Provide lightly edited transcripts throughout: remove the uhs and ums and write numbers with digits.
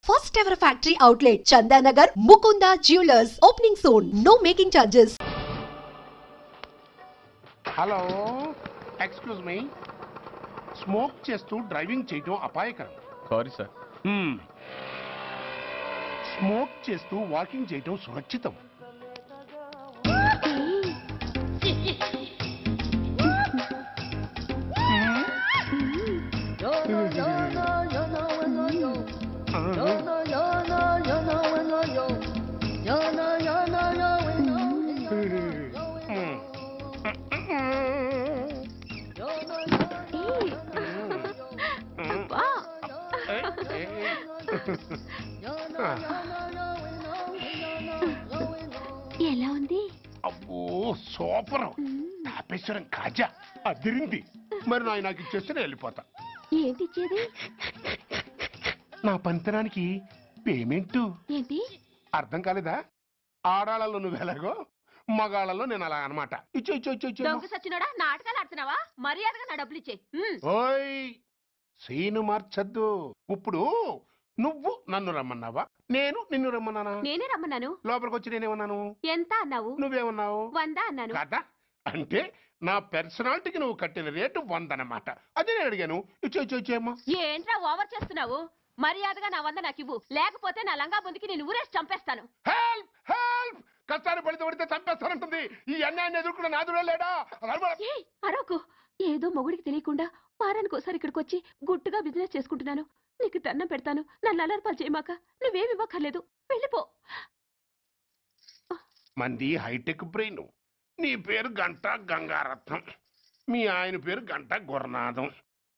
First ever factory outlet, Chandanagar, Mukunda Jewelers, opening soon. No making charges. Hello excuse me smoke చేస్తూ driving చేయటం అపాయకరం. Sorry sir. Smoke చేస్తూ walking చేయటం సురక్షితం. ఎలా ఉంది? అబ్బో సూపర్. తాపేశ్వరం కాజా అదిరింది. మరి నాకు ఇచ్చేస్తే నేను వెళ్ళిపోతా. ఏంటి ఇచ్చేది? నా పంతనానికి పేమెంట్. ఏంటి అర్థం కాలేదా? ఆడాళ్ళలో నువ్వు ఎలాగో మగాళ్ళలో నేను అలా అనమాట. దొంగ సచ్చినోడా, నాటకాలు ఆడుతున్నావా? మర్యాదగా నా డబ్బులు ఇచ్చే. ఓయ్ సీను మార్చద్దు. ఇప్పుడు నువ్వు నన్ను రమ్మన్నావా, నేను నిన్ను రమ్మన్నానా? నేనే రమ్మన్నాను. లోపలికి వచ్చి నేనేమన్నాను? ఎంత అన్నావు? నువ్వేమన్నావు? 100 అన్నాను. కదా అంటే నా పర్సనాలిటీకి నువ్వు కట్టిన రేటు 100 అన్నమాట. అదే నేను అడిగాను. ఇచ్చేమ్మా. ఏంట్రా ఓవర్ చేస్తున్నావు? మర్యాదగా నా 100 నాకు ఇవ్వు, లేకపోతే నా లంగా బొందికి నేను ఊరేసి చంపేస్తాను. Help help. కష్టాలు పడితే చంపేస్తానంటుంది. ఈ అన్యాయాన్ని ఎదుర్కొన్న నాదుడే లేడా? అరవకు. ఏదో మొగుడికి తెలియకుండా వారానికి ఒకసారి ఇక్కడికి వచ్చి గుట్టుగా బిజినెస్ చేసుకుంటున్నాను. నీకు దండం పెడతాను, నన్ను అలర్పాలు చేయమాక. నువ్వేమి ఇవ్వక్కర్లేదు, వెళ్ళిపో. మంది హైటెక్ బ్రెయిన్. నీ పేరు గంట గంగారత్నం, మీ ఆయన పేరు గంట గురనాథం.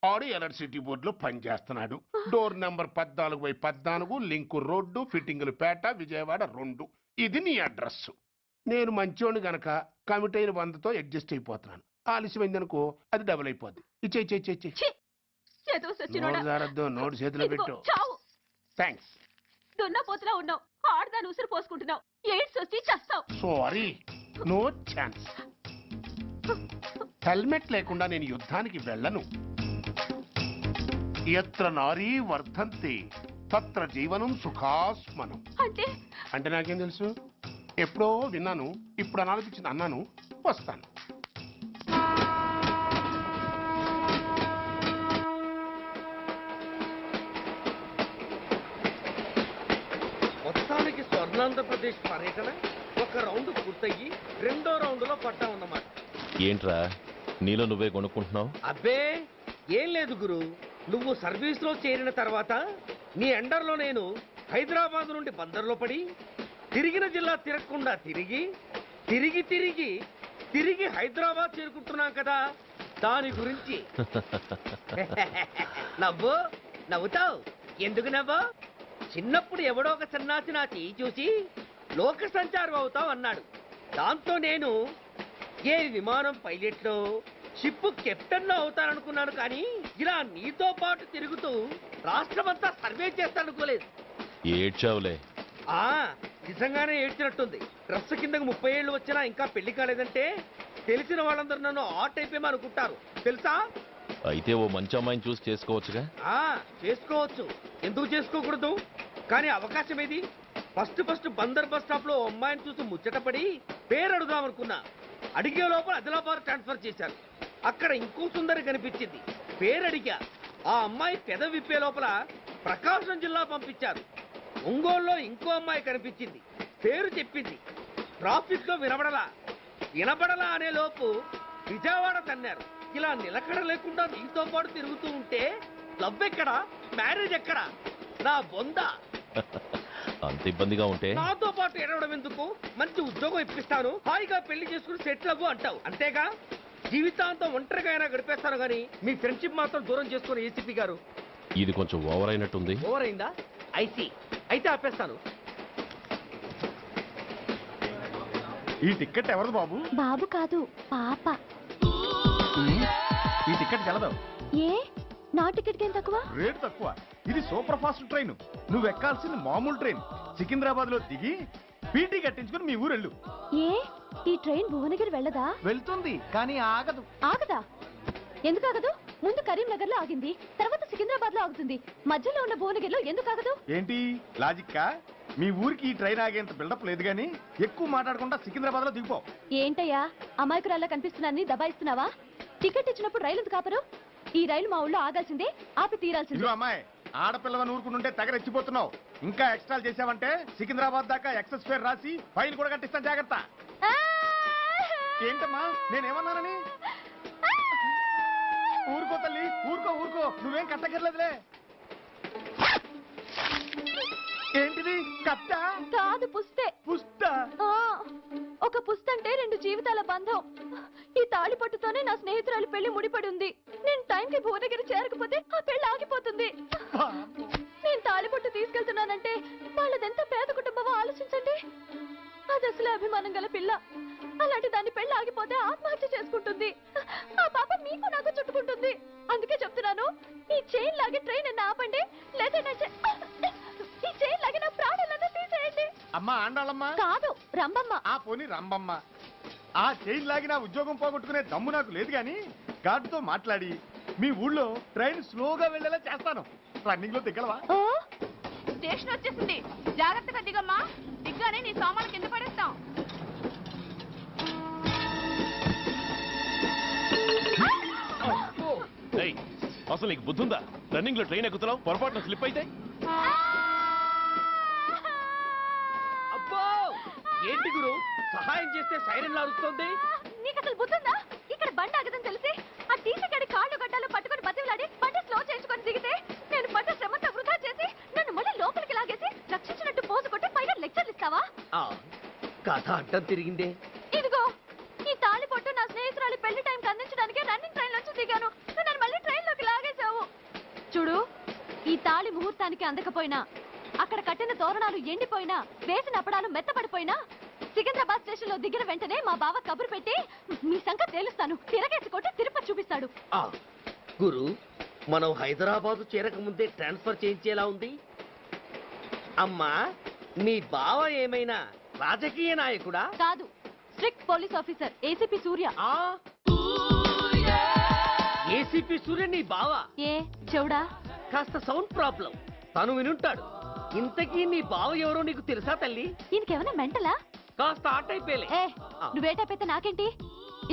ఆడు ఎలక్ట్రిసిటీ బోర్డులో పనిచేస్తున్నాడు. డోర్ నెంబర్ 14/14, లింకు రోడ్డు, ఫిట్టింగులు పేట, విజయవాడ 2. ఇది నీ అడ్రస్. నేను మంచోని గనక కమిట్ అయిన 100తో అడ్జస్ట్ అయిపోతున్నాను. ఆలస్యమైందనుకో అది డబుల్ అయిపోద్ది. నోటు చేతిలో పెట్టు. థ్యాంక్స్. దున్నపోతులా ఉన్నావు, ఆడదాని ఉసురు పోసుకుంటున్నావు. ఎయిడ్స్ వచ్చి చస్తావు. Sorry, no chance. హెల్మెట్ లేకుండా నేను యుద్ధానికి వెళ్ళను. ఎత్ర నారీ వర్ధంతి తత్ర జీవనం సుఖాస్మనం. అంటే నాకేం తెలుసు? ఎప్పుడో విన్నాను, ఇప్పుడు అనాలనిపించింది అన్నాను. వస్తాను. మొత్తానికి స్వర్ణాంధ్రప్రదేశ్ పర్యటన ఒక రౌండ్ పూర్తయ్యి 2వ రౌండ్లో పట్టామన్నమాట. ఏంట్రా నీలో నువ్వే కొనుక్కుంటున్నావు? అబ్బే ఏం లేదు గురు. నువ్వు సర్వీస్ లో చేరిన తర్వాత నీ అండర్లో నేను హైదరాబాద్ నుండి బందర్లో పడి తిరిగిన జిల్లా తిరగకుండా తిరిగి తిరిగి తిరిగి తిరిగి హైదరాబాద్ చేరుకుంటున్నాం కదా, దాని గురించి. నవ్వుతావు ఎందుకు నవ్వు? చిన్నప్పుడు ఎవడో ఒక సన్నాసి నా చేయి చూసి లోక సంచారం అవుతావు అన్నాడు. దాంతో నేను ఏ విమానం పైలట్లో షిప్ కెప్టెన్ అవుతాననుకున్నాను. కానీ ఇలా నీతో పాటు తిరుగుతూ రాష్ట్రమంతా సర్వే చేస్తాననుకోలేదు. ఏడ్చావులే. నిజంగానే ఏడ్చినట్టుంది. డ్రెస్ కిందకు 30 ఏళ్ళు వచ్చినా ఇంకా పెళ్లి కాలేదంటే తెలిసిన వాళ్ళందరూ నన్ను ఆట్ అయిపోయి అనుకుంటారు తెలుసా? అయితే ఓ మంచి అమ్మాయిని చూసి చేసుకోవచ్చుగా. చేసుకోవచ్చు, ఎందుకు చేసుకోకూడదు? కానీ అవకాశం ఏది? ఫస్ట్ బందర్ బస్ స్టాప్ లో అమ్మాయిని చూసి ముచ్చటపడి పేరు అడుగుదాం అనుకున్నా. అడిగే లోపల ఆదిలాబాద్ ట్రాన్స్ఫర్ చేశారు. అక్కడ ఇంకో సుందరి కనిపించింది. పేరు అడిగా. ఆ అమ్మాయి పెద విప్పే లోపల ప్రకాశం జిల్లా పంపించారు. ఒంగోలులో ఇంకో అమ్మాయి కనిపించింది. పేరు చెప్పింది. ట్రాఫిక్ లో వినబడలా అనే లోపు విజయవాడ తన్నారు. ఇలా నిలకడ లేకుండా నీతో పాటు తిరుగుతూ ఉంటే లవ్ ఎక్కడా, మ్యారేజ్ ఎక్కడా? నా బొంద. అంత ఇబ్బందిగా ఉంటే నాతో పాటు ఎడవడం ఎందుకు? మంచి ఉద్యోగం ఇప్పిస్తాను, హాయిగా పెళ్లి చేసుకుని సెటిల్ అవ్వు అంటావు అంతేగా. జీవితాంతం ఒంటరిగా అయినా గడిపేస్తాను గానీ మీ ఫ్రెండ్షిప్ మాత్రం దూరం చేసుకుని ఏసీపీ గారు. ఇది కొంచెం ఓవర్ అయినట్టుంది. ఓవర్ అయిందా? ఐసీ. అయితే ఆపేస్తాను. ఈ టికెట్ ఎవరిది బాబు? బాబు కాదు, పాప. ఈ టికెట్ గలదు. ఏ నా టికెట్ ఏం తక్కువ? రేటు తక్కువ. ఇది సూపర్ ఫాస్ట్ ట్రైన్. నువ్వు ఎక్కాల్సింది మామూలు ట్రైన్. సికింద్రాబాద్ లో దిగి పీటీ కట్టించుకుని మీ ఊరెళ్ళు. ఏ ఈ ట్రైన్ భువనగిరి వెళ్ళదా? వెళ్తుంది కానీ ఆగదు. ఆగదా? ఎందుకు ఆగదు? ముందు కరీంనగర్ లో ఆగింది, తర్వాత సికింద్రాబాద్ లో ఆగుతుంది. మధ్యలో ఉన్న భువనగిరిలో ఎందుకు ఆగదు? ఏంటి లాజిక్కా? మీ ఊరికి ఈ ట్రైన్ ఆగేంత బిల్డప్ లేదు గానీ ఎక్కువ మాట్లాడకుండా సికింద్రాబాద్ లో దిగిపో. ఏంటయ్యా అమాయకురాల్లా కనిపిస్తున్నానని దబాయిస్తున్నావా? టికెట్ ఇచ్చినప్పుడు రైలు ఎందుకు ఆపరు? ఈ రైలు మా ఊళ్ళో ఆగాల్సిందే, ఆపి తీరాల్సిందే. ఇదిగో అమ్మాయి, ఆడపిల్లవని ఊరుకుంటుంటే తెగరెచ్చిపోతున్నావు. ఇంకా ఎక్స్ట్రాలు చేసావంటే సికింద్రాబాద్ దాకా ఎక్సెస్ ఫేర్ రాసి ఫైన్ కూడా కట్టిస్తాను, జాగ్రత్త. ఏంటమ్మా నేనేమన్నానని? ఊరుకో తల్లి, ఊరుకో ఊరుకో, నువ్వేం కట్టగర్లేదులే. ఏంటిది కట్ట? కాదు పుస్తే. పుష్ట? ఒక పుస్తంటే 2 జీవితాల బంధం. ఈ తాళి పట్టుతోనే నా స్నేహితురాలి పెళ్లి ముడిపడి ఉంది. నేను టైంకి భువనగిరి చేరకపోతే ఆ పెళ్లి ఆగిపోతుంది. నేను తాళిబొట్టు తీసుకెళ్తున్నానంటే వాళ్ళదెంత పేద కుటుంబమో ఆలోచించండి. అది అసలు అభిమానం గల పిల్ల. అలాంటి దాన్ని పెళ్లి ఆగిపోతే ఆత్మహత్య చేసుకుంటుంది. ఆ పాప మీకు నాకు చుట్టుకుంటుంది. అందుకే చెప్తున్నాను, ఈ చైన్ లాగే ట్రైన్ ఆపండి, లేదా ఈ చైన్ లాగే నా ప్రాణాలను తీసేయండి. అమ్మా ఆండాళ్ళమ్మ కాదు, రంబమ్మ. ఆ పోని రంబమ్మ. ఆ చైన్ లాగి నా ఉద్యోగం పోగొట్టుకునే దమ్ము నాకు లేదు గాని గార్డుతో మాట్లాడి మీ ఊళ్ళో ట్రైన్ స్లోగా వెళ్ళేలా చేస్తాను. రన్నింగ్ లో దిగలవా? స్టేషన్ వచ్చేసింది, జాగ్రత్తగా దిగమ్మా. దిగ్గానే నీ సామాన్లు కింద పడేస్తాం. అసలు నీకు బుద్ధుందా? రన్నింగ్ లో ట్రైన్ ఎక్కుతున్నావు, పొరపాటున స్లిప్ అయితే? అబ్బో ఏంటి గురు, సహాయం చేస్తే సైరన్ అరుస్తోంది. నీకు అసలు బుద్ధుందా? ఇక్కడ బండి ఆగదని తెలిసి ఆ టీసీ గడి కాళ్ళు గడ్డాలు పట్టుకొని బతిలాడి బండి స్లో చేయించుకొని దిగితే నేను పడ్డ శ్రమంతా వృధా చేసి నన్ను మళ్ళీ లోపలికి లాగేసి రక్షించినట్టు పోసు కొట్టి పైగా లెక్చర్లు ఇస్తావా? కథ అడ్డం తిరిగిందే. ఇదిగో ఈ తాళి పొట్టు నా స్నేహితురాలి పెళ్లి టైంకి అందించడానికి రన్నింగ్ ట్రైన్ నుంచి దిగాను. నన్ను మళ్ళీ ట్రైన్ లోకి లాగేశావు. చూడు, ఈ తాళి ముహూర్తానికి అందకపోయినా, అక్కడ కట్టిన తోరణాలు ఎండిపోయినా, వేసిన అప్పడాలు మెత్తపడిపోయినా, సికింద్రాబాద్ స్టేషన్ లో దిగిన వెంటనే మా బావ కబురు పెట్టి మీ సంగతి తేలుస్తాను, తిరగేసి కొట్టి తిరుపతి చూపిస్తాడు. గురు, మనం హైదరాబాద్ చేరక ముందే ట్రాన్స్ఫర్ చేయించేలా ఉంది. అమ్మా, మీ బావ ఏమైనా రాజకీయ నాయకుడా? కాదు, స్ట్రిక్ట్ పోలీస్ ఆఫీసర్, ఏసీపీ సూర్య. ఏసీపీ సూర్య నీ బావ? ఏ చెవుడా? కాస్త సౌండ్ ప్రాబ్లం, తను వినుంటాడు. ఇంతకీ నీ బావ ఎవరో నీకు తెలుసా తల్లి? ఈయనకేమైనా మెంటలా? కాస్త ఆటైపోయలే. నువ్వేటైపోతే నాకేంటి?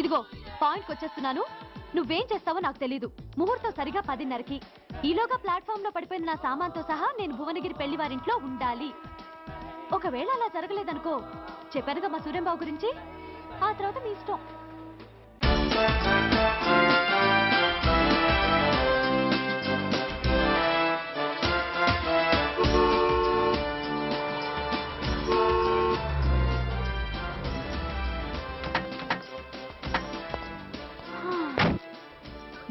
ఇదిగో పాయింట్కి వచ్చేస్తున్నాను. నువ్వేం చేస్తావో నాకు తెలీదు. ముహూర్తం సరిగా 10:30కి. ఈలోగా ప్లాట్ఫామ్ లో పడిపోయిన నా సామాన్తో సహా నేను భువనగిరి పెళ్లి వారింట్లో ఉండాలి. ఒకవేళ అలా జరగలేదనుకో, చెప్పానుగా మా సూర్యంబాబు గురించి, ఆ తర్వాత మీ ఇష్టం.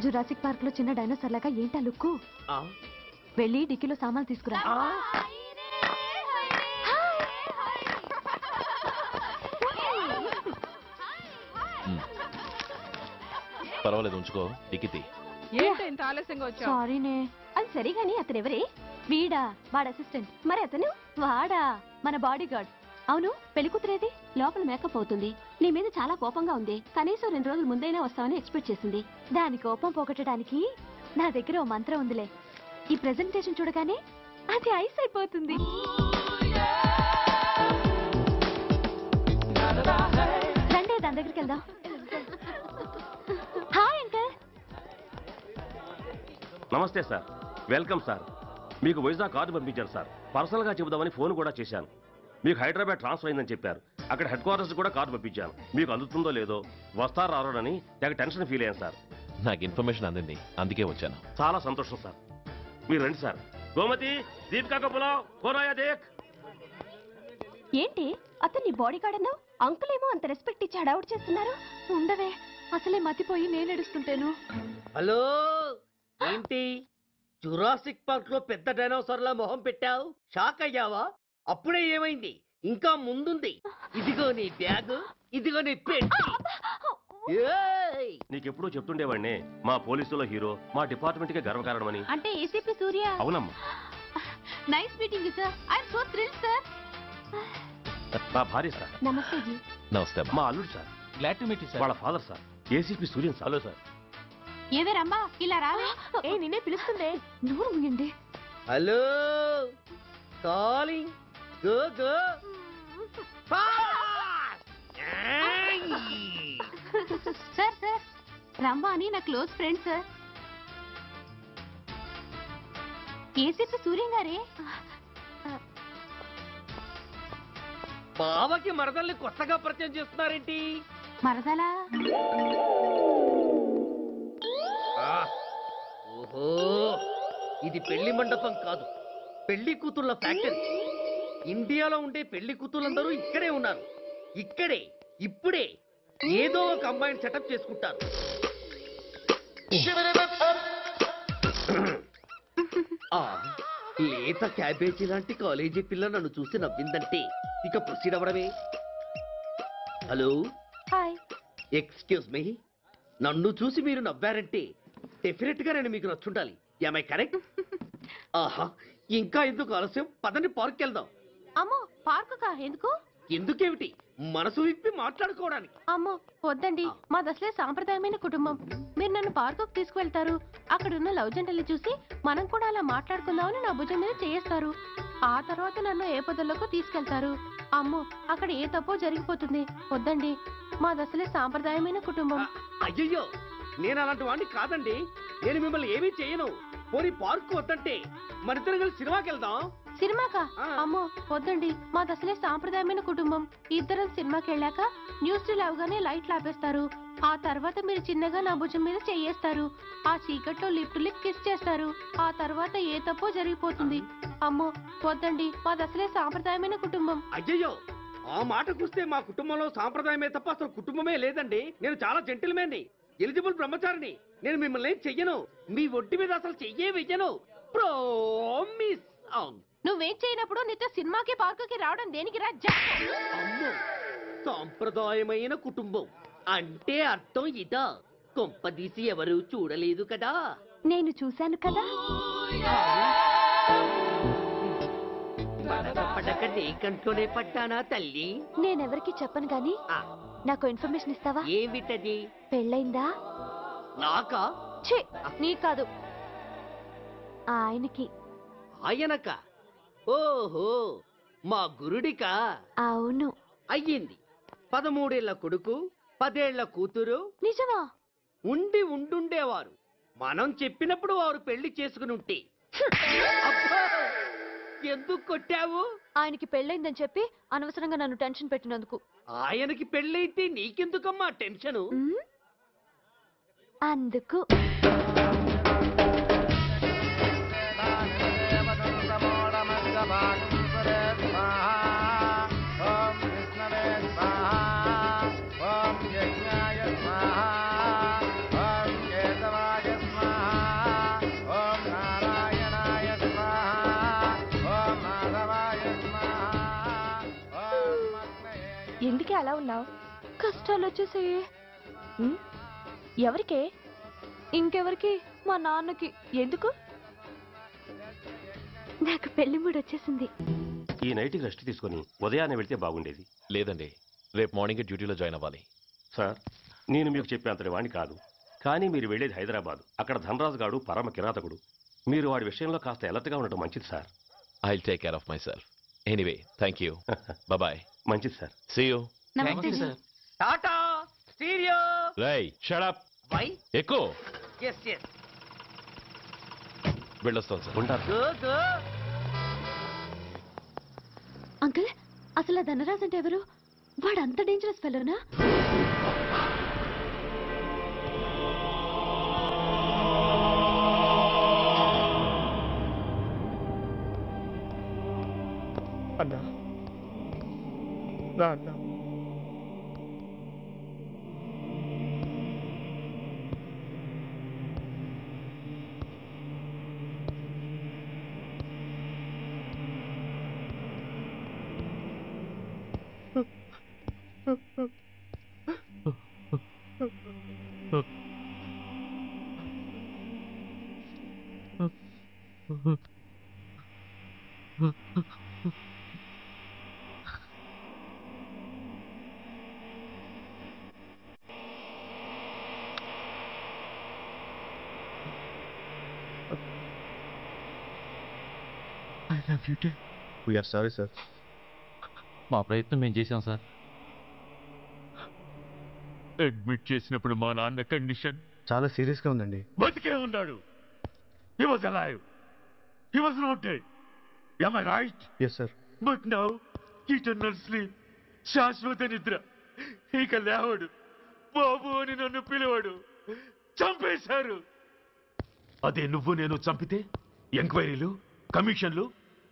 జురాసిక్ పార్క్ లో చిన్న డైనోసార్ లాగా ఏంటా లుక్కు? వెళ్ళి డిక్కీలో సామాన్లు తీసుకురా. పర్వాలేదు, ఉంచుకో. టికెట్ ఏంటో ఇంత ఆలస్యంగా వచ్చావు? సారీనే. అది సరిగాని అతను ఎవరే? వీడా, వాడు అసిస్టెంట్. మరి అతను? వాడా, మన బాడీ గార్డ్. అవును, పెళ్లి కూతురేది? లోపల మేకప్ అవుతుంది. నీ మీద చాలా కోపంగా ఉంది. కనీసం 2 రోజుల ముందైనా వస్తావని ఎక్స్పెక్ట్ చేసింది. దాని కోపం పోగొట్టడానికి నా దగ్గర ఓ మంత్రం ఉందిలే. ఈ ప్రెజెంటేషన్ చూడగానే అది ఐస్ అయిపోతుంది. రండి, దాని దగ్గరికి వెళ్దాం. Hi uncle. నమస్తే సార్, వెల్కమ్ సార్. మీకు వైజాగ్ కార్డు పంపించారు సార్. పర్సనల్గా చెబుదామని ఫోన్ కూడా చేశాను. మీకు హైదరాబాద్ ట్రాన్స్ఫర్ అయిందని చెప్పారు. అక్కడ హెడ్ క్వార్టర్స్ కూడా కార్డు పంపించాను. మీకు అందుతుందో లేదో, వస్తారో రారోనని తెగ టెన్షన్ ఫీల్ అయ్యాను సార్. నాకు ఇన్ఫర్మేషన్ అందింది, అందుకే వచ్చాను. చాలా సంతోషం సార్. మీరు రండి సార్. గోమతి, దీపికా కపులో కోరాయా దేక్. ఏంటి అతన్ని బాడీ గార్డ్ అన్నావు? అంకుల్ ఏమో అంత రెస్పెక్ట్ ఇచ్చి హడావుడు చేస్తున్నారు. ఉండవే, అసలే మతిపోయి నేను ఏడుస్తుంటాను. హలో, ఏంటి జురాసిక్ పార్క్ లో పెద్ద డైనోసార్ల మొహం పెట్టావు? షాక్ అయ్యావా? అప్పుడే ఏమైంది? ఇంకా ముందుంది. ఇదిగో నీ బ్యాగ్, ఇదిగో నీ పెట్టి. నీకెప్పుడూ చెప్తుండేవాడిని, మా పోలీసులో హీరో, మా డిపార్ట్మెంట్ కి గర్వకారణమని. అంటే ఏసీపీ సూర్య. అవునమ్మా. Nice meeting sir. I am so thrilled sir. మా భార్య సార్. నమస్తే జీ. నమస్తే. మా అల్లుడు sir. Glad to meet you sir. వాళ్ళ father sir, ACP Suryan sir. Hello sir. ఏవే రమ్మా ఇలా రావే. ఏ నిన్నే పిలుస్తుందే. నోరు ముయండి. Hello calling go go sir sir రమ్మ అని నా close friend sir. ACP Suryam గారే. బావకి మరదల్ని కొత్తగా పరిచయం చేస్తున్నారేంటి? మరదలా? ఓహో, ఇది పెళ్లి మండపం కాదు, పెళ్లి కూతుళ్ళ ఫ్యాక్టరీ. ఇండియాలో ఉండే పెళ్లి కూతుళ్ళందరూ ఇక్కడే ఉన్నారు. ఇక్కడే ఇప్పుడే ఏదో ఒక అమ్మాయిని సెటప్ చేసుకుంటారు. ఆ, లేత క్యాబేజీ లాంటి కాలేజీ పిల్ల నన్ను చూసి నవ్విందంటే ఇక ప్రొసీడ్ అవ్వడమే. Hello, hi. ఎక్స్క్యూజ్ మీ, నన్ను చూసి మీరు నవ్వారంటే డెఫినెట్ గా నేను మీకు నచ్చుండాలి. ఏమై కరెక్ట్? ఆహా, ఇంకా ఎందుకు ఆలస్యం? పదండి పార్క్ వెళ్దాం. అమ్మో పార్కు కా? ఎందుకు? ఎందుకేమిటి, మనసు విప్పి మాట్లాడుకోవడానికి. అమ్మో వద్దండి, మాది అసలే సాంప్రదాయమైన కుటుంబం. మీరు నన్ను పార్కుకు తీసుకువెళ్తారు, అక్కడ ఉన్న లవ్ జంటలు చూసి మనం కూడా అలా మాట్లాడుకుందామని నా భుజం మీద చేస్తారు. ఆ తర్వాత నన్ను ఏ పొదల్లోకి తీసుకెళ్తారు. అమ్మో అక్కడ ఏ తప్పో జరిగిపోతుంది. వద్దండి, మాది అసలే సాంప్రదాయమైన కుటుంబం. అయ్యయ్యో, నేను అలాంటి వాడిని కాదండి. నేను మిమ్మల్ని ఏమీ చేయను. పోనీ పార్క్ వద్దంటే మరిద్దరం కలిసి సినిమాకి వెళ్దాం. సినిమాకా? అమ్మో వద్దండి, మాది అసలే సాంప్రదాయమైన కుటుంబం. ఇద్దరం సినిమాకి వెళ్ళాక న్యూస్ అవగానే లైట్లు ఆపేస్తారు. ఆ తర్వాత మీరు చిన్నగా నా భుజం మీద చెయ్యేస్తారు. ఆ చీకట్లో లిప్ టు లిప్ కిస్ చేస్తారు. ఆ తర్వాత ఏ తప్పో జరిగిపోతుంది. అమ్మో వద్దండి, మాది అసలే సాంప్రదాయమైన కుటుంబం. అయ్యయ్యో, ఆ మాటకొస్తే మా కుటుంబంలో సాంప్రదాయమే తప్ప అసలు కుటుంబమే లేదండి. నేను చాలా జెంటిల్మెన్ని, ఎలిజిబుల్ బ్రహ్మచారిని. నేను మిమ్మల్ని ఏం చెయ్యను. మీ ఒంటి మీద అసలు చెయ్యే వెయ్యను. ప్రామిస్. అవును. నువ్వేం చేయనప్పుడు నీతో సినిమాకి పార్కుకి రావడం దేనికి రా? అమ్మో, సాంప్రదాయమైన కుటుంబం అంటే అర్థం ఇదా? కొంపదీసి ఎవరు చూడలేదు కదా? నేను చూశాను కదా. పడక నీ కంట్లోనే పడ్డానా తల్లి? నేనెవరికి చెప్పను గాని ఆ, నాకు ఇన్ఫర్మేషన్ ఇస్తావా? ఏమిటది? పెళ్ళైందా? నాకా? ఛీ, నీ కాదు, ఆయనకి. ఆయనక? ఓహో, మా గురుడికా? అవును. అయ్యింది. 13 ఏళ్ల కొడుకు, 10 ఏళ్ల కూతురు నిజమా? ఉండుండేవారు. మనం చెప్పినప్పుడు వారు పెళ్లి చేసుకుని ఉంటే. అబ్బా! ఎందుకు కొట్టావు? ఆయనకి పెళ్ళైందని చెప్పి అనవసరంగా నన్ను టెన్షన్ పెట్టినందుకు. ఆయనకి పెళ్ళైతే నీకెందుకమ్మా టెన్షను? ఉమ్, అందుకు. ఎందుకే అలా ఉన్నావు? కష్టాలు వచ్చేసాయి. ఎవరికే? ఇంకెవరికి? మా నాన్నకి. ఎందుకు? నాకు పెళ్లి మూడు వచ్చేసింది. ఈ నైట్కి రెస్ట్ తీసుకొని ఉదయాన్నే వెళ్తే బాగుండేది. లేదండి, రేపు మార్నింగ్ డ్యూటీలో జాయిన్ అవ్వాలి. సార్, నేను మీకు చెప్పేంతటి వాణ్ణి కాదు, కానీ మీరు వెళ్ళేది హైదరాబాద్. అక్కడ ధనరాజు గాడు పరమ కిరాతకుడు. మీరు వాడి విషయంలో కాస్త అలర్ట్గా ఉండటం మంచిది sir. I will take care of myself. Anyway, thank you. Bye. మంచిది సార్. See you. నమస్తే జీ. టాటా స్టీరియో. రేయ్, షట్ అప్. వై? ఎక్కువ ఎస్ ఎస్. వెళ్ళొస్తాను సార్. ఉంటారు. Go go. అంకుల్, అసలు ఆ ధనరాజ్ అంటే ఎవరు? వాడు అంత డేంజరస్ ఫెలోనా? అన్నా, నా అన్నా, వీఆర్ సారీ సార్. మా ప్రయత్నం మేము చేశాం సార్. అడ్మిట్ చేసినప్పుడు మా నాన్న కండిషన్ చాలా సీరియస్గా ఉందండి. బతికే ఉన్నాడు. He was alive. He was not dead. Am I right? Yes sir. But now, eternal sleep. శాశ్వత నిద్ర. ఇక లేవడు. బాబు అని నన్ను పిలవడు. చంపేశారు. అదే నువ్వు నేను చంపితే ఎంక్వైరీలు, కమిషన్లు,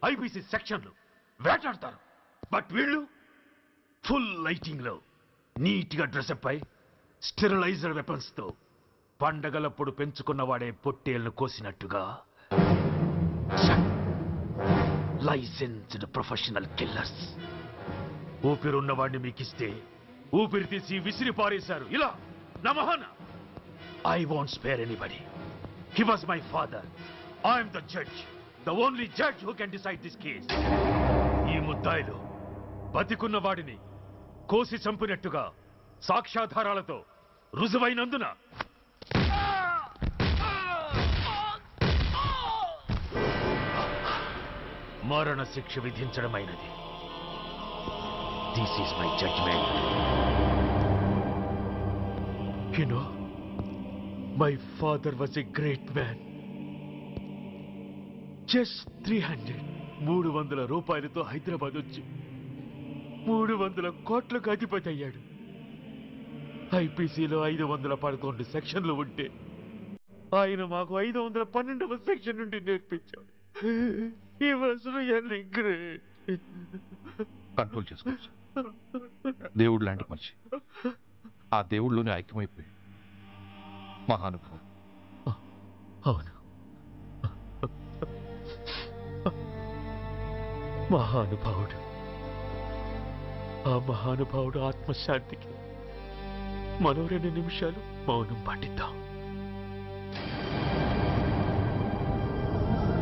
ఐపీసీ సెక్షన్లు వేటాడతారు. బట్ వీళ్ళు ఫుల్ లైటింగ్ లో నీట్ గా డ్రెస్అప్ అయి స్టెరిలైజర్ వెపన్స్ తో పండగలప్పుడు పెంచుకున్న వాడే పొట్టేళ్లను కోసినట్టుగా లైసెన్స్డ్ ప్రొఫెషనల్ కిల్లర్స్. ఊపిరున్న వాడిని మీకిస్తే ఊపిరి తీసి విసిరి పారేశారు. ఇలా నమహన. I want spare anybody. He was my father. I'm the judge, the only judge who can decide this case. ఈ ముద్దాయిలు బతికున్న వాడిని కోసి చంపినట్టుగా సాక్ష్యాధారాలతో రుజువైనందున మరణ శిక్ష విధించడమైనది. This is my judgement. You know, my father was a great man. Just 300 రూపాయలతో హైదరాబాద్ వచ్చి 300 కోట్లకు అధిపతి అయ్యాడు. ఐపీసీలో 511 సెక్షన్లు ఉంటే ఆయన మాకు 512వ సెక్షన్ నుండి నేర్పించాడు. He was really great. Control చేసుకోవచ్చు. దేవుడు లాంటి మనిషి. ఆ దేవుళ్ళలోనే ఐక్యమైపోయి మహానుభావం. అవును, మహానుభావుడు. ఆ మహానుభావుడు ఆత్మశాంతికి మనం 2 నిమిషాలు మౌనం పాటిద్దాం.